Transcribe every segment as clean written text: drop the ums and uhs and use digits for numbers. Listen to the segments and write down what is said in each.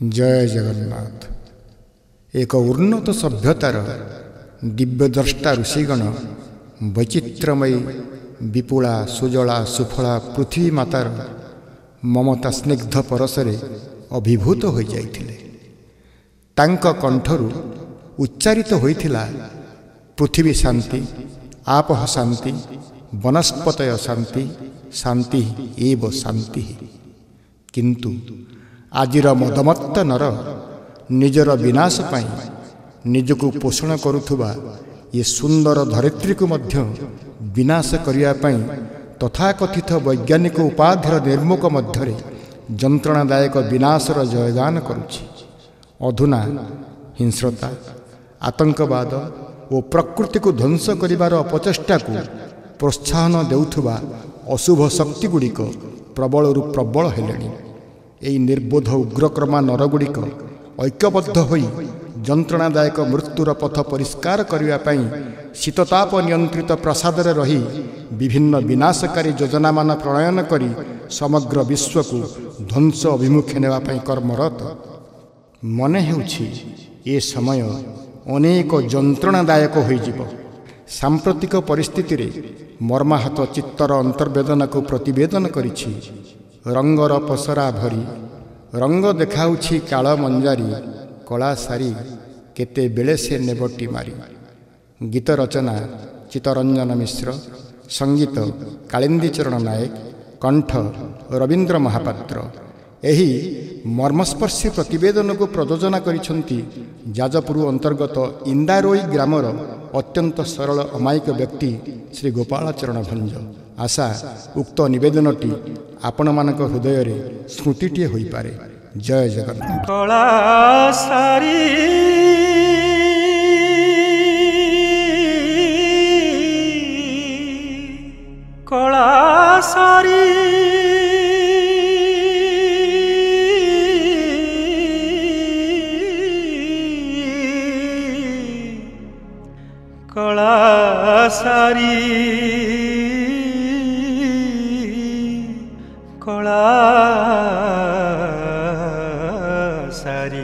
जय जगन्नाथ। एक उन्नत सभ्यतार दिव्यद्रष्टा ऋषिगण वैचित्रमयी विपुला सुजला सुफला पृथ्वी मातार ममता स्निग्ध परसरे अभिभूत हो जाइथिले। तांक कंठरू उच्चारित होइथिला पृथ्वी शांति, आपः शांति, वनस्पतय शांति, शांति एव शांति। किंतु आजिर मदमत्त नर निजर विनाश पाई निजको पोषण करुथुबा ये सुंदर धरित्री को मध्य विनाश करिया पाई तथाकथित वैज्ञानिक उपाधिर निर्मुख मध्यरे जंत्रणादायक विनाशर जयगान करुछि। अधुना हिंस्रता, आतंकवाद और प्रकृति को ध्वंस करिवार अपचेष्टा को प्रोत्साहन देउथुबा अशुभ शक्ति गुड़िक प्रबलरु प्रबल हेलेनी। एई निर्बोध उग्रक्रमा नरगुड़िक ऐक्यबद्ध होई जंत्रणादायक मृत्युर पथ परिष्कार करिया पाई शीतताप नियंत्रित प्रसादरे रही विभिन्न विनाशकारी योजना मान प्रणयन करी समग्र विश्व को ध्वंस अभिमुखे नेवा पाई कर्मरत। मने हेउछि ए समय अनेक जंत्रणादायक होइजिब। सांप्रतिक परिस्थिति रे मर्माहत चित्तर अंतर्वेदना को प्रतिवेदन करिछि। रंगर पसरा भरी रंग देखाउछि काल मंजारी, कला सारी केते बेले से नेबटी मारी। गीत रचना चित्तरंजन मिश्र, संगीत कालिंदी चरण नायक, कंठ रवींद्र महापात्र। एही मर्मस्पर्शी प्रतिवेदन को प्रयोजना करिछंती जाजपुर अंतर्गत इंदारोई ग्रामर अत्यंत सरल अमायिक व्यक्ति श्री गोपाल चरण भंज। आशा उक्त निवेदनटी आपण मानक हृदय रे स्मृतिटीए होई पारे। जय जगन्नाथ। कला सारी कला सारी कला सारी कला सारी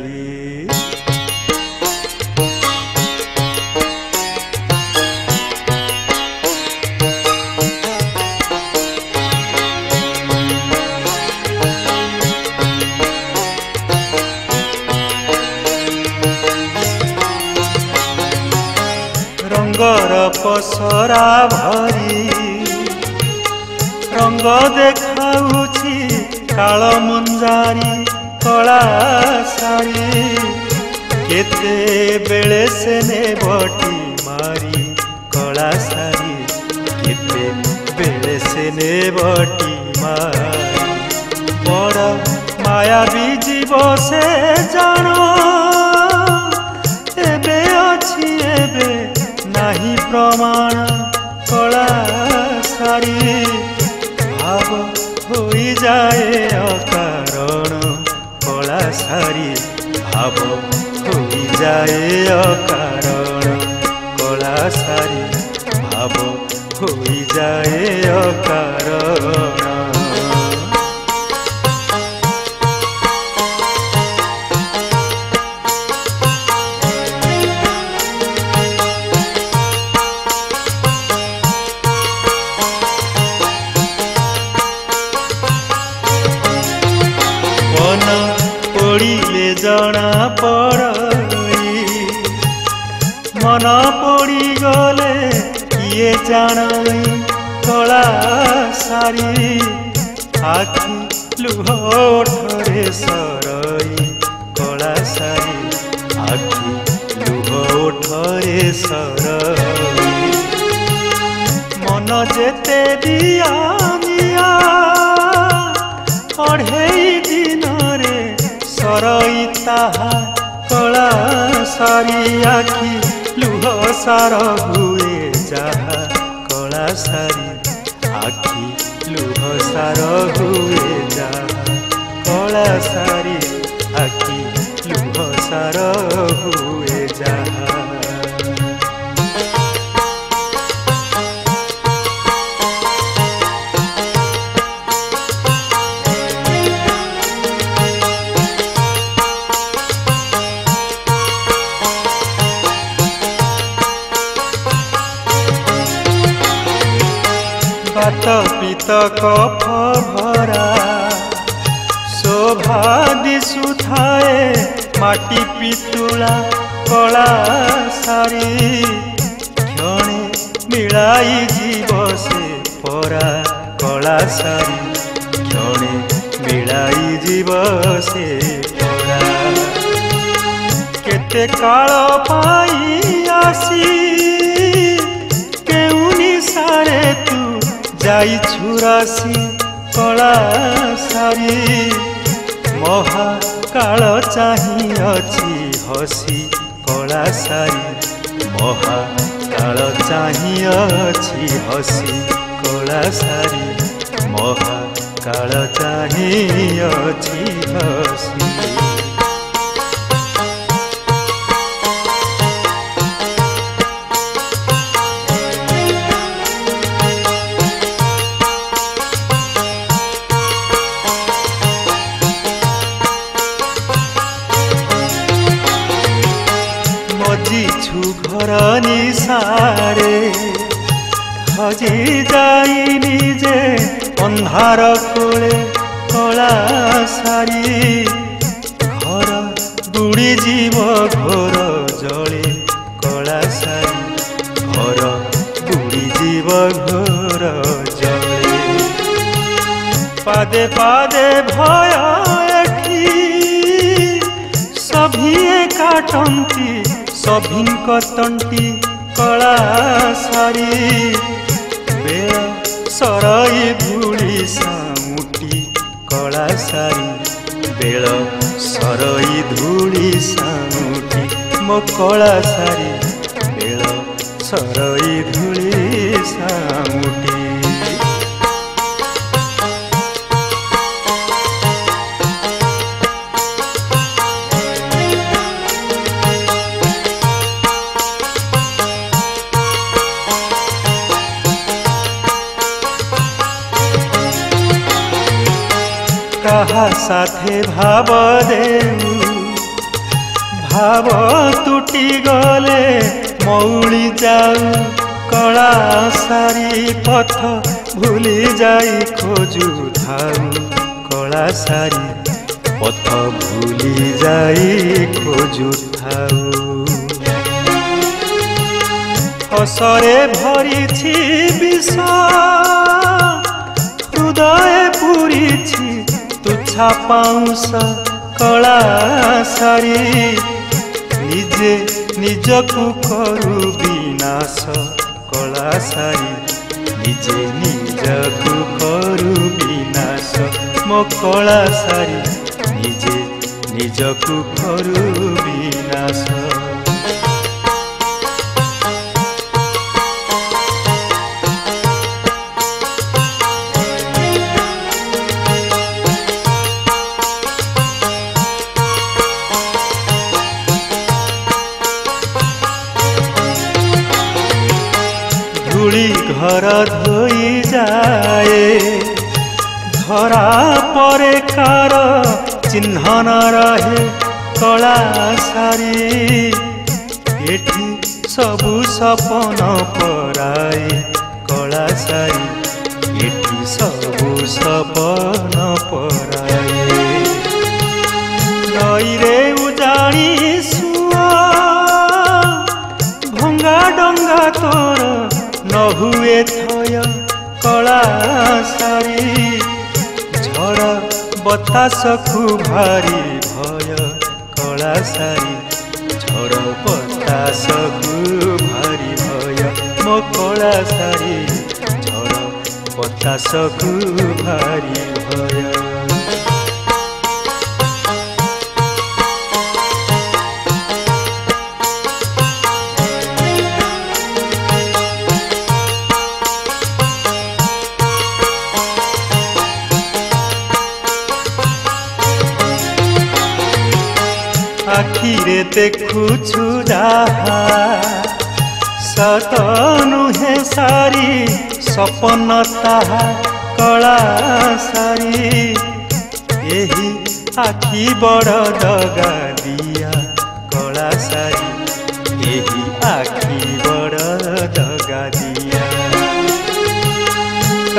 रंगर पसरा भरी रंग देखाउछि काल मंजारी, कला सारी केते बेले से नेबटी मारी। कला सारी केते बेले से नेबटी मारी। बड़ माया भी जीव से जानो एबे अछि एबे नाही प्रमाण। कला सारी भाव होई जाए अकारण। कला सारी भाव होई जाए अकारण। कला सारी भाव होई जाए अकारण। जना पड़ई मन पड़ी गले किए जानई। कला सारी आखि लुह ओठरे सरई। कला सारी आखि लुह ओठरे सरई। मन जेते दिया दिया अढ़ेई दिन रे सरई ताहा। कला सारी आखि लुह सार हुए जाहा। कला सारी आखि लुह सार हुए जाहा। कला सारी आखि लुह सार हुए जाहा। ବାତ ପିତ କଫ ଭରା ଶୋଭା ଦିଶୁଥାଏ ମାଟି ପିତୁଳା କଳା ଶାଢ଼ୀ କ୍ଷଣେ ମିଳାଇ ଯିବ ସେ ପରା କଳା ଶାଢ଼ୀ କ୍ଷଣେ ମିଳାଇ ଯିବ ସେ ପରା କେତେ କାଳ ପାଇଁ ଆସି କେଉଁ ନିଶାରେ ତୁ ଯାଇଛୁ ରାଶି କଳା ଶାଢ଼ୀ ମହାକାଳ ଚାହିଁ ଅଛି ହସି କଳା ଶାଢ଼ୀ ମହାକାଳ ଚାହିଁ ଅଛି ହସି କଳା ଶାଢ଼ୀ ମହାକାଳ ଚାହିଁ ଅଛି ହସି ମଜିଛୁ ଘର ନିଶାରେ ହଜି ଯାଇ ନିଜେ ଅନ୍ଧାର କୋଳେ କଳା ଶାଢ଼ୀ ଘର ବୁଡ଼ିଯିବ ଘୋର ଜଳେ କଳା ଶାଢ଼ୀ ଘର ବୁଡ଼ିଯିବ ଘୋର ଜଳେ ପାଦେ ପାଦେ ଭୟ ଏଠି ସଭିଏ କାଟନ୍ତି ସଭିଙ୍କ ତଣ୍ଟି କଳା ଶାଢ଼ୀ ବେଳ ସରଇ ଧୂଳି ସାଉଁଟି କଳା ଶାଢ଼ୀ ବେଳ ସରଇ ଧୂଳି ସାଉଁଟି ମୋ କଳା ଶାଢ଼ୀ ବେଳ ସରଇ ଧୂଳି ସାଉଁଟି কাহা সাথে ভাব দেউ ভাব তুটি গলে মৌলি যাও কলা সারি পথ ভুলি যাই খোঁজু ধাউ কলা সারি পথ ভুলি যাই খোঁজু ধাউ হসরে ভরিছি বিষ হৃদয়ে পুরিছি তুচ্ছা পাউঁশ কলা ଶାଢ଼ୀ ନିଜେ ନିଜକୁ କରୁ ବିନାଶ କଳା ଶାଢ଼ୀ ନିଜେ ନିଜକୁ କରୁ ବିନାଶ ମୋ କଳା ଶାଢ଼ୀ ନିଜେ ନିଜକୁ କରୁ ବିନାଶ ଧୂଳି ଘର ଧୋଇ ଯାଏ ଧରା ପରେ କାର ଚିହ୍ନ ନ ରହେ କଳା ଶାଢ଼ୀ ଏଠି ସବୁ ସପନ ପରାଏ କଳା ଶାଢ଼ୀ ଏଠି ସବୁ ସପନ ପରାଏ ନଈରେ ଉଜାଣି ସୁଅ ଭଙ୍ଗା ଡଙ୍ଗା ତୋର ন হুয়ে থয় কলা ଶାଢ଼ୀ ঝড় বতাসকু ভারি ভয় কলা ଶାଢ଼ী ঝড় বতাসকু ভারি ভয় মো কলা ଶାଢ଼ী ঝড় বতাসকু ভারি ভয় আখিরে দেখুছু যাহা সত নুহে সারি সপন তাহা কলা ଶାଢ଼ୀ ଏହି ଆଖି ବଡ଼ ଦଗା ଦିଆ କଳା ଶାଢ଼ୀ ଏହି ଆଖି ବଡ଼ ଦଗା ଦିଆ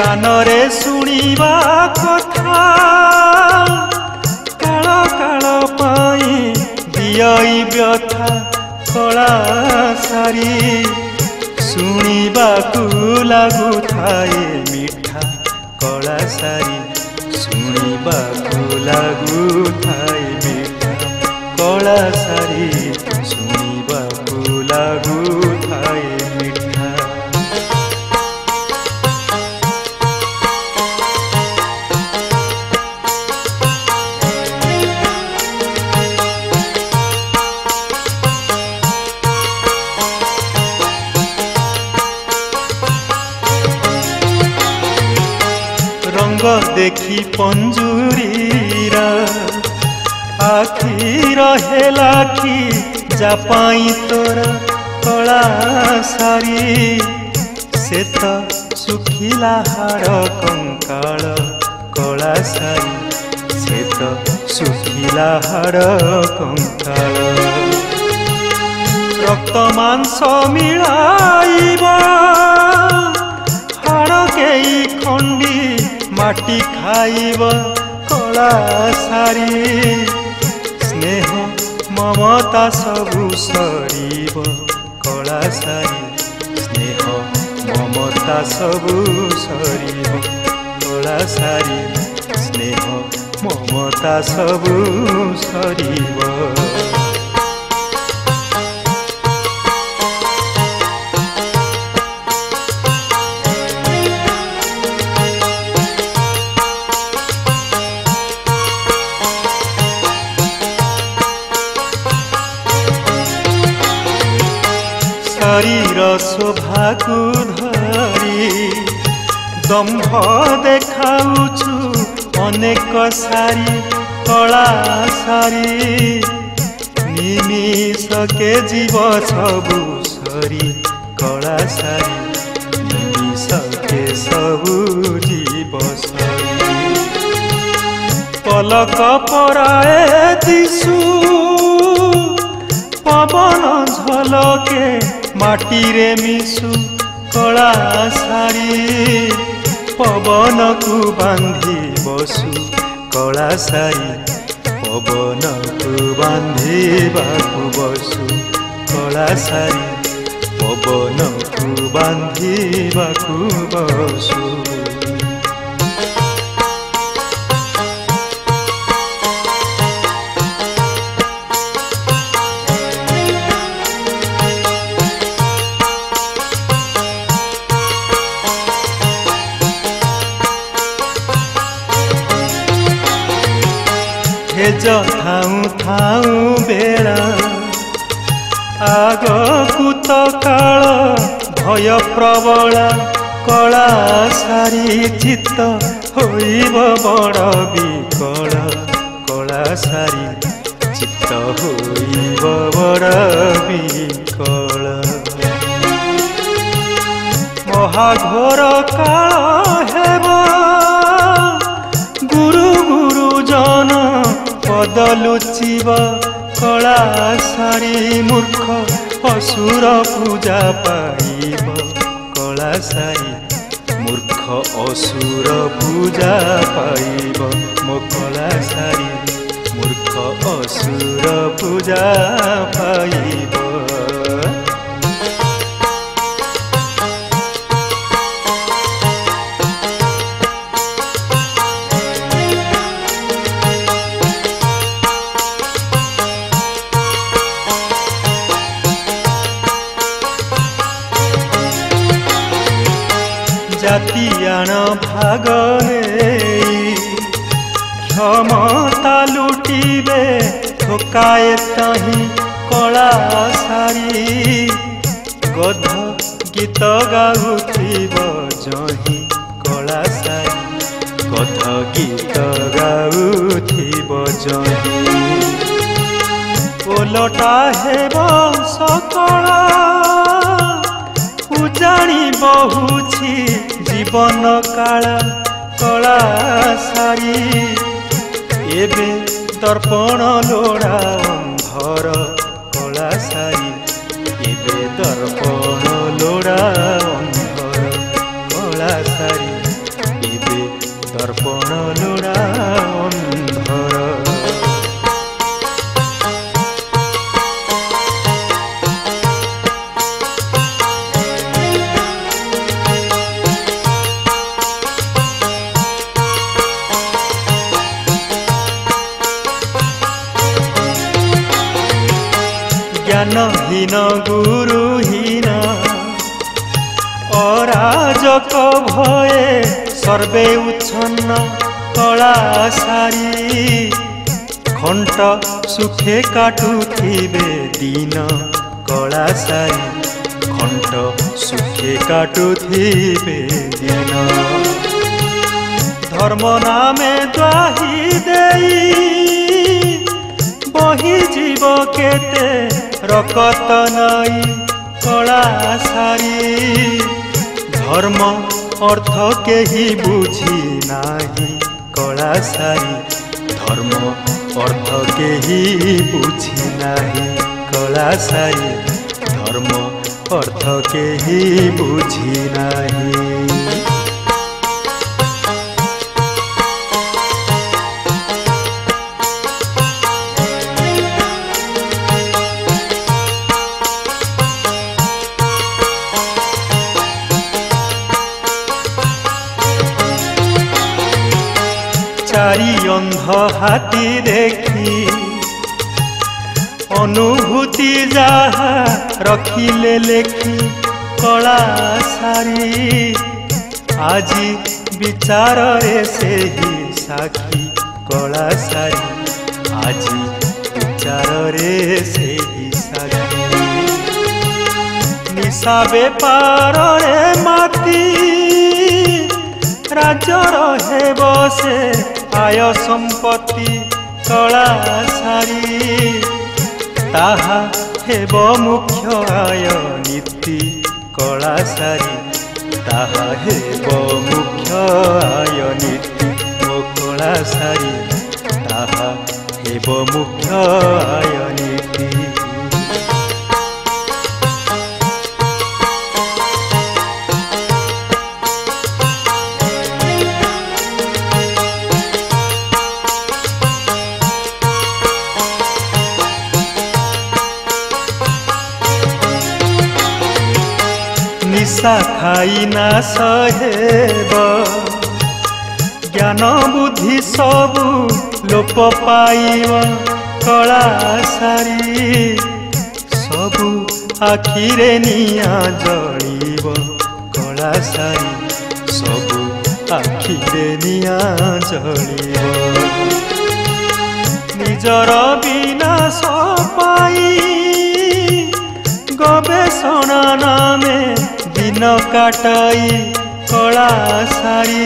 कानरे शुणिबा कथा काल काल पाई दियई व्यथा कला सारी शुणिबाकू लागू थाए मिठा कला सारी शुणिबाकू लागू थाए मिठा कला सारी शुणिबाकू लागू थाए मिठा। रंग देखी पंजुरीरा आखि रहे लाखी जापाई तोरा कला सारी से तो सुखिला हाड़ कंकाल कला सारी से तो सुखिला हाड़ कंकाल रक्त मांस मिलाइबा हाड़ केई खंडी माटी खाइब कला सारी स्नेह ममता सबू सरीब कला सारी स्नेह ममता सबू सरीब कला सारी स्नेह ममता सबू सरीब। शरीर शोभाकू धरी दम्भ देखाउछु अनेक सारी कला सारी निमिषके जीव सबू सरी कला सारी निमिषके सबू जीव सरी पलक पराए दिशु पवन झलके माटी रे मिसु कला सारी पवन को बांधी बसु कला सारी पवन को बांधी बाकु बसु कला सारी पवन को बांधी बाकु बसु। थाऊ थाऊ बेला आगकू तो काल भय प्रबला कला सारी चित्त होइब बड़ विकल कला सारी चित्त होइब बड़ विकल महाघोर काल हेब गुरु गुरुजन पद लुचिब कला सारी मूर्ख असुर पूजा पाइब कला सारी मूर्ख असुर पूजा पाइब मो कला सारी मूर्ख असुर पूजा पाइब। जातियाण भाग क्षमता लुटिबे ठोकाए तही कला सारी गध गीत गाउथिब जही कला सारी गध गीत गाउथिब जही ओलटा हेब सकला उजाणी बहुछि जीवन काल कला सारी एबे दर्पण लोड़ा अंधर कला सारी एबे दर्पण लोड़ा अंधर कला सारी জ্ঞানহীন গুরুহীন অরাজক ভয়ে সর্বে উচ্ছন্ন কলা সারি ঘণ্ট সুখে কাটুথিবে দিন কলা সারি ঘণ্ট সুখে কাটুথিবে দিন ধর্ম নামে দ্বাহি দেই বহি জীব কেতে রকত নাই কলা সারি ধর্ম অর্থ কেহি বুঝি নাহি কলা সারি ধর্ম অর্থ কেহি বুঝি নাহি কলা সারি ধর্ম অর্থ কেহি বুঝি নাহি চারি অন্ধ হাতি দেখি অনুভূতি যাহা রখিলে লেখি কলা সারি আজি বিচারে ସେହି সাক্ষী কলা সারি আজি বিচারে ସେହି সাক্ষী নিশা বেপারে মাতি রাজ্যর হেব সে আয় সম্পত্তি কলা সারি তাহা হেব মুখ্য আয় নীতি কলা সারি তাহা হেব মুখ্য আয় নীতি ও কলা সারি তাহা হেব মুখ্য আয় নীতি নিশা খাই না সহেব জ্ঞান বুদ্ধি সবু লোপ পাইব কলা সারি সবু আখিরে নিয়া জଳିব কলা সারি সবু আখিরে নিয়া জଳିব নিজর বিনাশ পাই গবেষণা নামে দিন কাটাই কলা সারি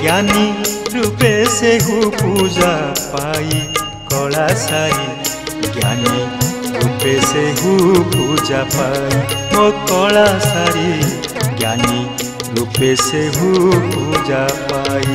জ্ঞানী রূপে সেহু পূজা পাই কলা সারি জ্ঞানী রূপে সেহু পূজা পাই ও কলা সারি জ্ঞানী রূপে সেহু পূজা পাই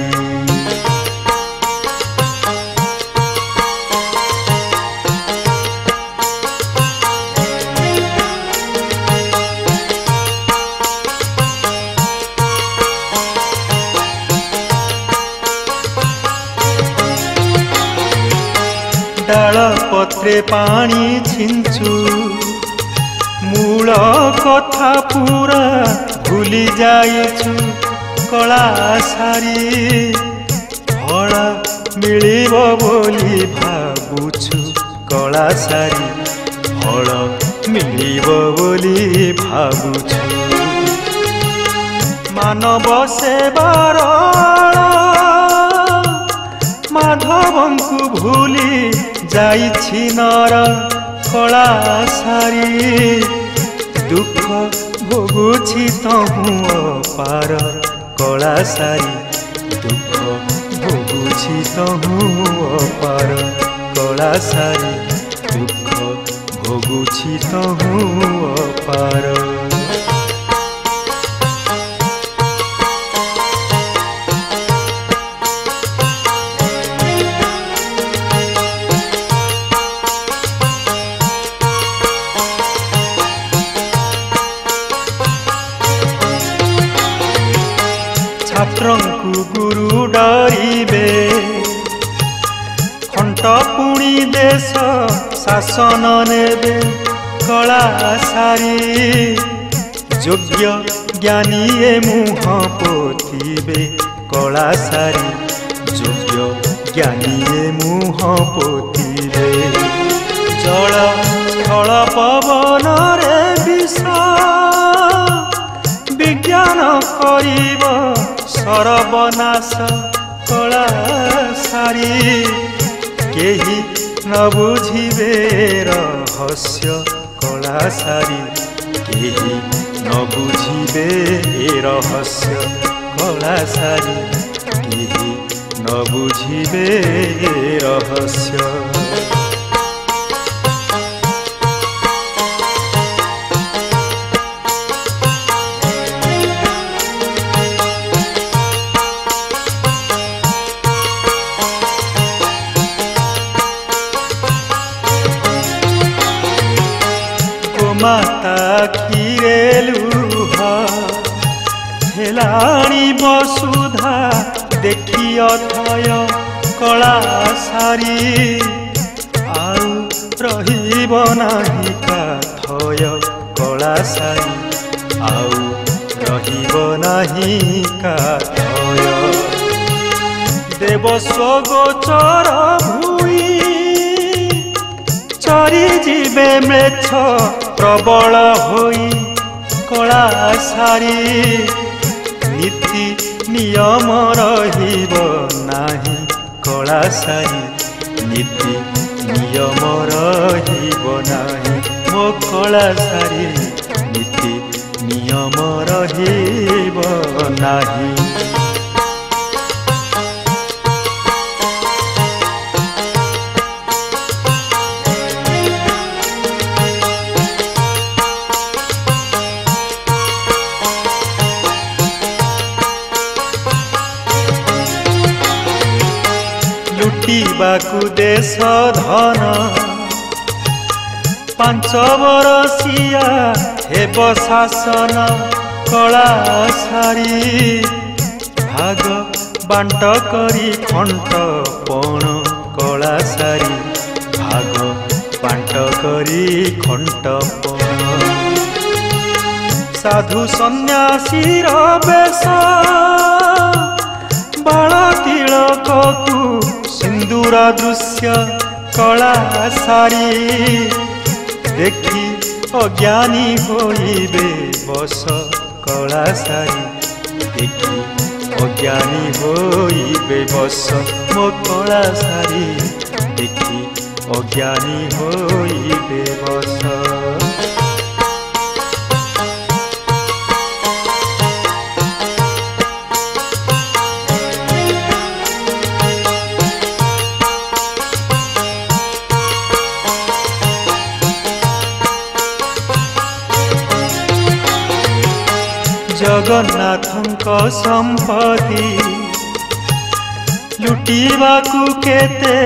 ডাল পত্রে পানি ছিঞ্চু মূল কথা পুরা ভুলি যাইছু কলা সারি ফল মিলিব বলি ভাবুছু কলা সারি ফল মিলিব বলি ভাবুছু মানব সেবার মাধবଙ୍କୁ ভুলি যাইছি নর কলা সারি দুঃখ ভোগুছি তহু অপার কলা সারি দুঃখ ভোগুছি তহু অপার কলা সারি দুঃখ ভোগুছি তহু অপার ଛାତ୍ରଙ୍କୁ ଗୁରୁ ଡରିବେ ଖଣ୍ଟ ପୁଣି ଦେଶ ଶାସନ ନେବେ କଳା ସାରି ଯୋଗ୍ୟ ଜ୍ଞାନୀ ଏ ମୁହଁ ପୋତିବେ କଳା ସାରି ଯୋଗ୍ୟ ଜ୍ଞାନୀ ଏ ମୁହଁ ପୋତିବେ ଜଳ স্থଳ ପବନରେ ବିଷ ବିଜ୍ଞାନ କରିବ ସର୍ବନାଶ କଳା ସାରି କେହି ନ ବୁଝିବେ ରହସ୍ୟ କଳା ସାରି କେହି ନ ବୁଝିବେ ରହସ୍ୟ କଳା ସାରି କେହି ନ ବୁଝିବେ ରହସ୍ୟ। ମାତା କ୍ଷୀରେ ଲୁହ ହେଲାଣି ବସୁଧା ଦେଖି ଅଥୟ କଳା ସାରି ଆଉ ରହିବ ନାହିଁ କାଥୟ କଳା ସାରି ଆଉ ରହିବ ନାହିଁ କାଥୟ। ଦେବସ୍ୱ ଗୋଚର ଭୂଇଁ ଚରି ଯିବେ ମ୍ଲେଚ୍ଛ ପ୍ରବଳ ହୋଇ କଳା ସାରି ନୀତି ନିୟମ ରହିବ ନାହିଁ କଳା ସାରି ନୀତି ନିୟମ ରହିବ ନାହିଁ ମୋ କଳା ସାରି ନୀତି ନିୟମ ରହିବ ନାହିଁ। ଲୁଟିବାକୁ ଦେଶ ଧନ 5 ବରଷିଆ ହେବ ଶାସନ କଳା ସାରି ଭାଗ ବାଣ୍ଟ କରି ଖଣ୍ଟ ପଣ କଳା ସାରି ଭାଗ ବାଣ୍ଟ କରି ଖଣ୍ଟ ପଣ। ସାଧୁ ସନ୍ନ୍ୟାସୀର ବେଶ ବାଳ ତିଳକକୁ ସିନ୍ଦୁର ଦୃଶ୍ୟ କଳା ସାରି ଦେଖି ଅଜ୍ଞାନୀ ହୋଇବେ ବଶ କଳା ସାରି ଦେଖି ଅଜ୍ଞାନୀ ହୋଇବେ ବଶ ମୋ କଳା ସାରି ଦେଖି ଅଜ୍ଞାନୀ ହୋଇବେ ବଶ। ଜଗନ୍ନାଥଙ୍କ ସମ୍ପତ୍ତି ଲୁଟିବାକୁ କେତେ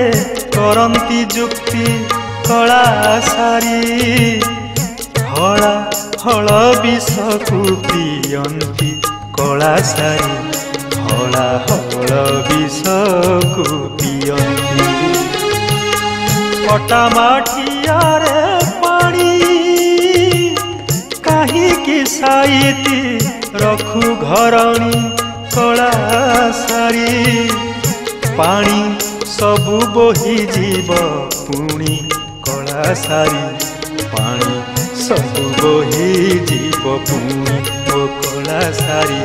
କରନ୍ତି ଯୁକ୍ତି କଳା ସାରି ହଳା ହଳ ବିଷକୁ ପିଅନ୍ତି କଳା ସାରି ହଳା ହଳ ବିଷକୁ ପିଅନ୍ତି। କଟା ମାଠିଆରେ ପାଣି କାହିଁକି ସାଇତି ରଖୁ ଘରଣୀ କଳା ସାରି ପାଣି ସବୁ ବୋହିଯିବ ପୁଣି କଳା ସାରି ପାଣି ସବୁ ବୋହିଯିବ ପୁଣି ଓ କଳା ସାରି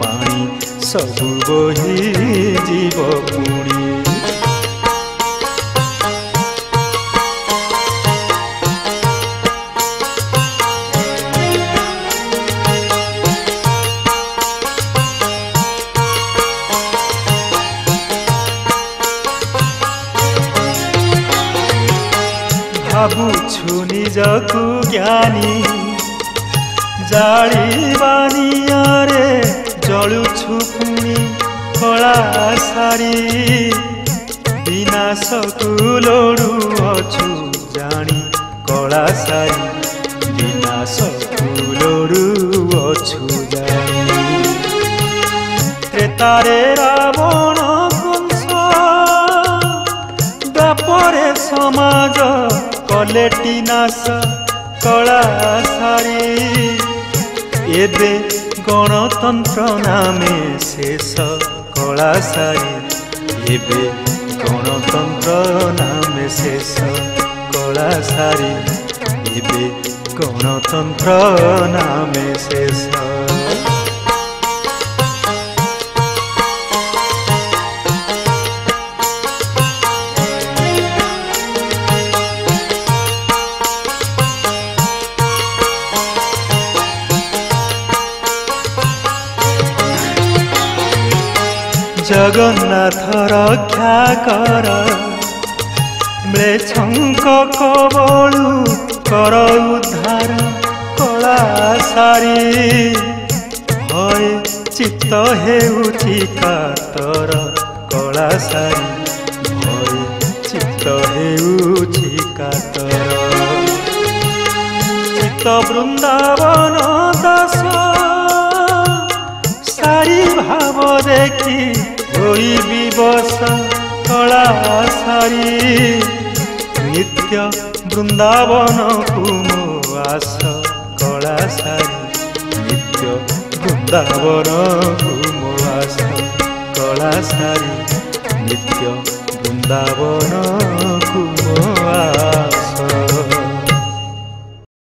ପାଣି ସବୁ ବୋହିଯିବ ପୁଣି। ଭାବୁଛୁ ନିଜକୁ ଜ୍ଞାନୀ ଜାଳିବା ନିଆଁରେ ଜଳୁଛୁ ପୁଣି କଳା ସାରି ବିନାଶକୁ ଲୋଡ଼ୁଅଛୁ ଜାଣି କଳା ସାରି ବିନାଶକୁ ଲୋଡ଼ୁଅଛୁ ଜାଣି। ତ୍ରେତାରେ ରାବଣ ବଂଶ ଦ୍ୱାପରେ ସମାଜ କଲେଟି ନାଶ କଳା ସାରି ଏବେ ଗଣତନ୍ତ୍ର ନାମେ ଶେଷ କଳା ସାରି ଏବେ ଗଣତନ୍ତ୍ର ନାମେ ଶେଷ कला सारी एबे गणतंत्र नामे शेष जगन्नाथ रक्षा कर म्लेच्छंक कबलु कर उद्धार कला सारी भय चित्त हेउछि कातर कला सारी भय चित्त हेउछि कातर चित्त वृंदावन दास सारी भाव देखी होई विवश कला सारी नित्य वृंदावन कुमो आस कला सारी नित्य वृंदावन कुमो आस कला सारी नित्य वृंदावन कुमो आस।